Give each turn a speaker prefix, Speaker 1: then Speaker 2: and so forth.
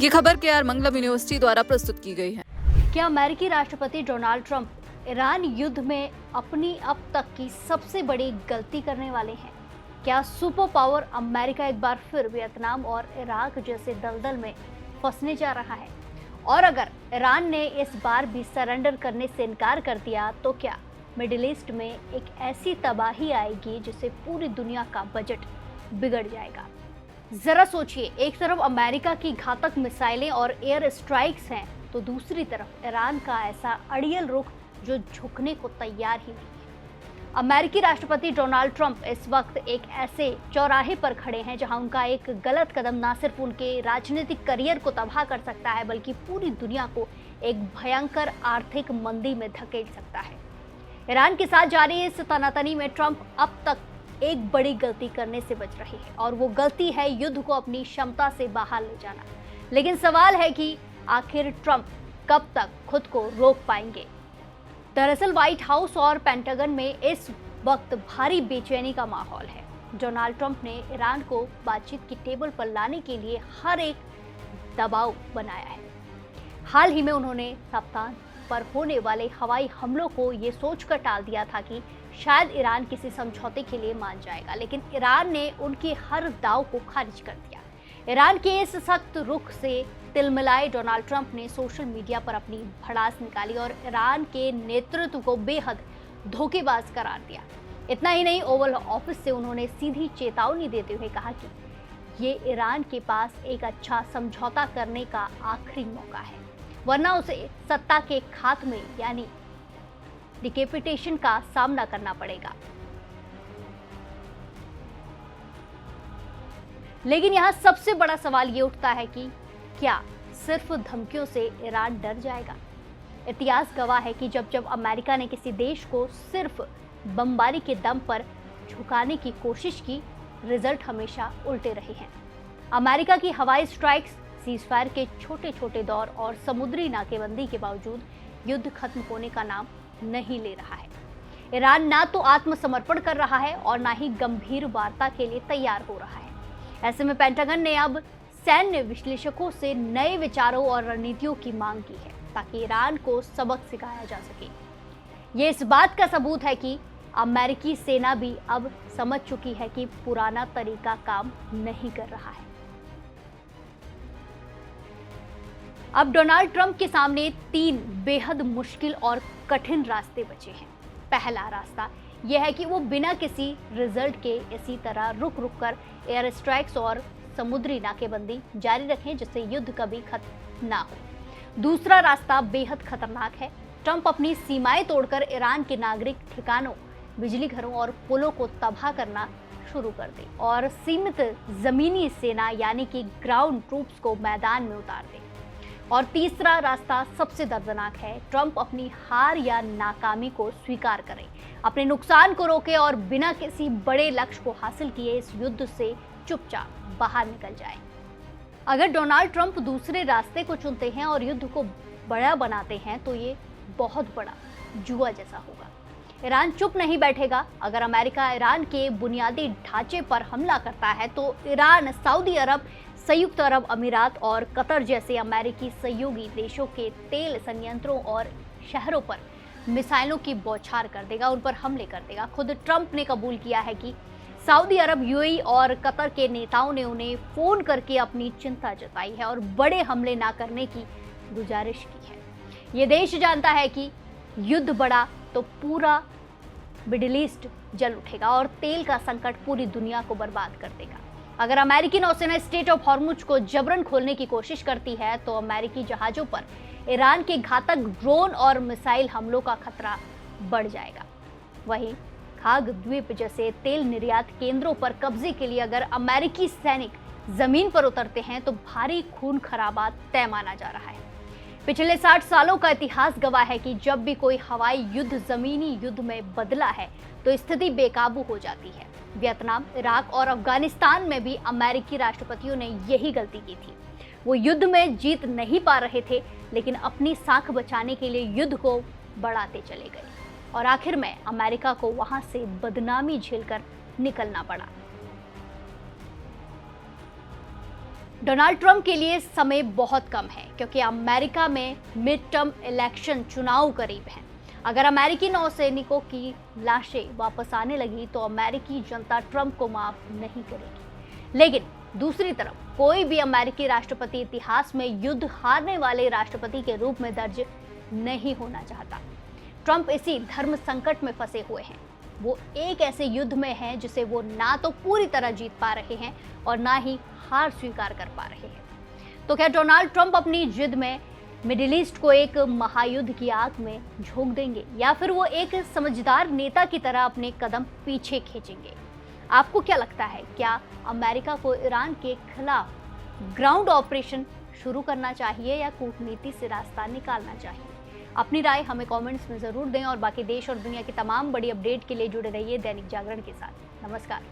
Speaker 1: ये खबर KR मंगलम university द्वारा प्रस्तुत की गई है।
Speaker 2: क्या अमेरिकी राष्ट्रपति डोनाल्ड ट्रंप ईरान युद्ध में अपनी अब तक की सबसे बड़ी गलती करने वाले हैं? क्या सुपर पावर अमेरिका एक बार फिर वियतनाम और इराक जैसे दलदल में फंसने जा रहा है? और अगर ईरान ने इस बार भी सरेंडर करने से इनकार कर दिया तो क्या मिडिल ईस्ट में एक ऐसी तबाही आएगी जिससे पूरी दुनिया का बजट बिगड़ जाएगा? जरा सोचिए, एक तरफ अमेरिका की घातक मिसाइलें और एयर स्ट्राइक्स हैं तो दूसरी तरफ ईरान का ऐसा अड़ियल रुख जो झुकने को तैयार ही नहीं है। अमेरिकी राष्ट्रपति डोनाल्ड ट्रंप इस वक्त एक ऐसे चौराहे पर खड़े हैं जहां उनका एक गलत कदम ना सिर्फ उनके राजनीतिक करियर को तबाह कर सकता है बल्कि पूरी दुनिया को एक भयंकर आर्थिक मंदी में धकेल सकता है। ईरान के साथ जारी इस तनातनी में ट्रंप अब तक एक बड़ी गलती करने से बच रहे हैं और वो गलती है युद्ध को अपनी क्षमता से बाहर ले जाना। लेकिन सवाल है कि आखिर ट्रंप कब तक खुद को रोक पाएंगे? दरअसल व्हाइट हाउस और पेंटागन में इस वक्त भारी बेचैनी का माहौल है। डोनाल्ड ट्रंप ने ईरान को बातचीत की टेबल पर लाने के लिए हर एक दबाव बनाया है। हाल ही में उन्होंने सप्ताह पर होने वाले हवाई हमलों को ये सोचकर टाल दिया था कि शायद ईरान किसी समझौते के लिए मान जाएगा, लेकिन ईरान ने उनके हर दाव को खारिज कर दिया। ईरान के इस सख्त रुख से तिलमिलाए डोनाल्ड ट्रंप ने सोशल मीडिया पर अपनी भड़ास निकाली और ईरान के नेतृत्व को बेहद धोखेबाज करार दिया। इतना ही नहीं, ओवल ऑफिस से उन्होंने सीधी चेतावनी देते हुए कहा कि ये ईरान के पास एक अच्छा समझौता करने का आखिरी मौका है, वरना उसे सत्ता के खात्मे यानी डिकेपिटेशन का सामना करना पड़ेगा। लेकिन यहाँ सबसे बड़ा सवाल ये उठता है कि क्या सिर्फ धमकियों से ईरान डर जाएगा? इतिहास गवाह है कि जब जब अमेरिका ने किसी देश को सिर्फ बमबारी के दम पर झुकाने की कोशिश की, रिजल्ट हमेशा उल्टे रहे हैं। अमेरिका की हवाई स्ट्राइक्स, सीजफायर के छोटे छोटे दौर और समुद्री नाकेबंदी के बावजूद युद्ध खत्म होने का नाम नहीं ले रहा है। ईरान ना तो आत्मसमर्पण कर रहा है और ना ही गंभीर वार्ता के लिए तैयार हो रहा है। ऐसे में पेंटागन ने अब सैन्य विश्लेषकों से नए विचारों और रणनीतियों की मांग की है ताकि ईरान को सबक सिखाया जा सके। ये इस बात का सबूत है कि अमेरिकी सेना भी अब समझ चुकी है कि पुराना तरीका काम नहीं कर रहा है। अब डोनाल्ड ट्रंप के सामने 3 बेहद मुश्किल और कठिन रास्ते बचे हैं। पहला रास्ता यह है कि वो बिना किसी रिजल्ट के इसी तरह रुक रुक कर एयर स्ट्राइक्स और समुद्री नाकेबंदी जारी रखें जिससे युद्ध कभी खत्म ना हो। दूसरा रास्ता बेहद खतरनाक है। ट्रंप अपनी सीमाएं तोड़कर ईरान के नागरिक ठिकानों, बिजली घरों और पुलों को तबाह करना शुरू कर दे और सीमित जमीनी सेना यानी कि ग्राउंड ट्रूप्स को मैदान में उतार दे। और तीसरा रास्ता सबसे दर्दनाक है। ट्रंप अपनी हार या नाकामी को स्वीकार करें, अपने नुकसान को रोके और बिना किसी बड़े लक्ष्य को हासिल किए इस युद्ध से चुपचाप बाहर निकल जाए। अगर डोनाल्ड ट्रंप दूसरे रास्ते को चुनते हैं और युद्ध को बड़ा बनाते हैं तो ये बहुत बड़ा जुआ जैसा होगा। ईरान चुप नहीं बैठेगा। अगर अमेरिका ईरान के बुनियादी ढांचे पर हमला करता है तो ईरान सऊदी अरब, संयुक्त अरब अमीरात और कतर जैसे अमेरिकी सहयोगी देशों के तेल संयंत्रों और शहरों पर मिसाइलों की बौछार कर देगा, उन पर हमले कर देगा। खुद ट्रंप ने कबूल किया है कि सऊदी अरब, यूएई और कतर के नेताओं ने उन्हें फोन करके अपनी चिंता जताई है और बड़े हमले ना करने की गुजारिश की है। ये देश जानता है कि युद्ध बढ़ा तो पूरा मिडिल ईस्ट जल उठेगा और तेल का संकट पूरी दुनिया को बर्बाद कर देगा। अगर अमेरिकी नौसेना स्ट्रेट ऑफ हॉर्मुज को जबरन खोलने की कोशिश करती है तो अमेरिकी जहाजों पर ईरान के घातक ड्रोन और मिसाइल हमलों का खतरा बढ़ जाएगा। वहीं खाग द्वीप जैसे तेल निर्यात केंद्रों पर कब्जे के लिए अगर अमेरिकी सैनिक जमीन पर उतरते हैं तो भारी खून खराबा तय माना जा रहा है। पिछले 60 सालों का इतिहास गवाह है कि जब भी कोई हवाई युद्ध जमीनी युद्ध में बदला है तो स्थिति बेकाबू हो जाती है। वियतनाम, इराक और अफगानिस्तान में भी अमेरिकी राष्ट्रपतियों ने यही गलती की थी। वो युद्ध में जीत नहीं पा रहे थे लेकिन अपनी साख बचाने के लिए युद्ध को बढ़ाते चले गए और आखिर में अमेरिका को वहां से बदनामी झेलकर निकलना पड़ा। डोनाल्ड ट्रंप के लिए समय बहुत कम है क्योंकि अमेरिका में मिड टर्म इलेक्शन चुनाव करीब है। अगर अमेरिकी नौसैनिकों की लाशें वापस आने लगी तो अमेरिकी जनता ट्रंप को माफ नहीं करेगी। लेकिन दूसरी तरफ कोई भी अमेरिकी राष्ट्रपति इतिहास में युद्ध हारने वाले राष्ट्रपति के रूप में दर्ज नहीं होना चाहता। ट्रंप इसी धर्म संकट में फंसे हुए हैं। वो एक ऐसे युद्ध में हैं जिसे वो ना तो पूरी तरह जीत पा रहे हैं और ना ही हार स्वीकार कर पा रहे हैं। तो क्या डोनाल्ड ट्रंप अपनी जिद में मिडिल ईस्ट को एक महायुद्ध की आग में झोंक देंगे या फिर वो एक समझदार नेता की तरह अपने कदम पीछे खींचेंगे? आपको क्या लगता है, क्या अमेरिका को ईरान के खिलाफ ग्राउंड ऑपरेशन शुरू करना चाहिए या कूटनीति से रास्ता निकालना चाहिए? अपनी राय हमें कमेंट्स में जरूर दें और बाकी देश और दुनिया की तमाम बड़ी अपडेट के लिए जुड़े रहिए दैनिक जागरण के साथ। नमस्कार।